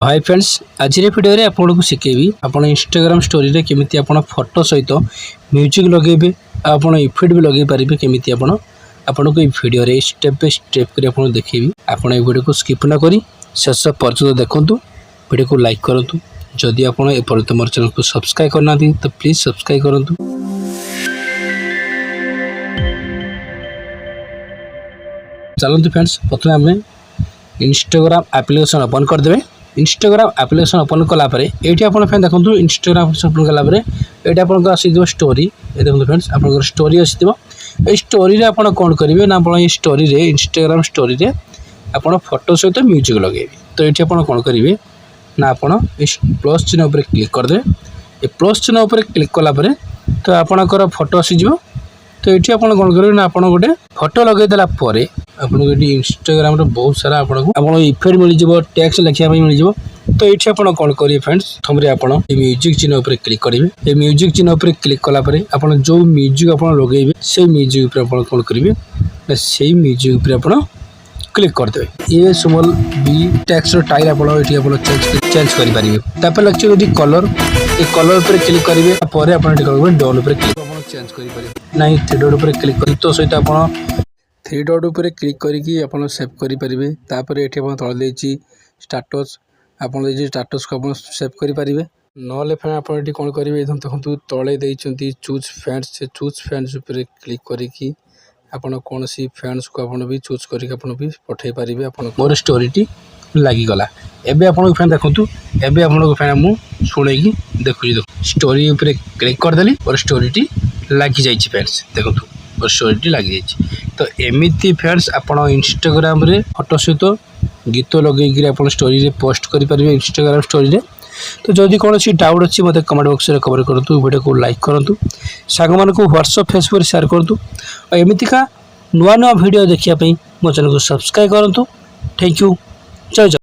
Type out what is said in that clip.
Hi friends, आज video आपको शिखेबी आप इंस्टाग्राम स्टोरी रे केमिति आपण फोटो सहित म्यूजिक लगेबे आप इफेक्ट भी लगे पारे केमिति आपको भिडियो रे स्टेप बाय स्टेप कर आपको देखेबी। आपण ए वीडियो को स्किप न करी शेष पर्यंत देखंतु, वीडियो को लाइक करंतु। जदि आपण ए पर्यंत मोर चैनल को सब्सक्राइब करना तो प्लीज सब्सक्राइब करंतु। चलते फ्रेंड्स, प्रथम आम इंस्टाग्राम एप्लिकेशन ओपन करदे। इंस्टाग्राम एप्लिकेशन ओपन कलापर ये आप देखो इंस्टाग्राम ओपन कलापर ये आपको आसो स्टोरी। देखो फ्रेंड्स, आप स्टोरी आसो स्टोरी आप कौन करेंगे ना आप स्टोरी रे इंस्टाग्राम स्टोरी रे आप फोटो सहित म्यूजिक लगे। तो ये आप कौन करेंगे ना आप प्लस चिन्ह उपर क्लिक करदे। ये प्लस चिन्ह उपर क्लिक कलापर तो आपणकर फोटो आसीज। तो ये आप कौन करेंगे ना आप गोटे फोटो लगेदेला आपको ये इंस्टाग्राम बहुत सारा आपको इफेक्ट मिल जाव, टैक्स लिखा मिल जाव। तो ये आप कौन करेंगे फ्रेंड्स, प्रथम आप म्यूजिक चिन्ह उपर क्लिक करेंगे। ये म्यूजिक चिन्ह उपर क्लिक कलापर आप जो म्यूजिक आप लगे से म्यूजिक उपर आप कौन करेंगे से म्यूजिक उपर आप क्लिक करदे। ये स्मॉल बी टैक्स टाइल आप चेंज करेंगे। लगे कलर, ये कलर उपर क्लिक करेंगे डन उपर क्लिक चेंज करेंगे ना थ्री डॉट उपर क्लिक कर तो सहित आप थ्री डॉट उपर क्लिक करके आप सेव करेंगे। तापर ये तले देती स्टाटस आप स्टाटस को आप सेव करेंगे। ना फिर आप कौन करेंगे देखो तले देती चूज फ्रेंड्स, से चूज फ्रेंड्स उपर क्लिक करके आपड़ कौन सी फ्रेंड्स को आप भी चूज करके आप भी पठे पारे। आप मोर स्टोरीटी लगिगला। एबे आपको फैन देखो एबे आपको फैन मुझे शुणे देखुची स्टोरी उपर क्लिक करदेली और स्टोरीटी लगी जाइए। फ्रेंड्स देखो और स्टोरीटी लगी जाइए। तो एमती फ्रेंड्स आप इंस्टाग्राम रे फोटो सहित गीत लगे आप स्टोरी रे पोस्ट करेंगे इंस्टाग्राम स्टोरी रे। तो जदि कौन डाउट अच्छी मत कमेंट बॉक्स में कमेंट करूँ, वीडियो को लाइक करूँ, सांग मान को व्हाट्सएप फेसबुक शेयर करूँ। और एमतीका नुआ नुआ वीडियो देखापी मो चैनल को सब्सक्राइब करूँ। थैंक यू, जय जय।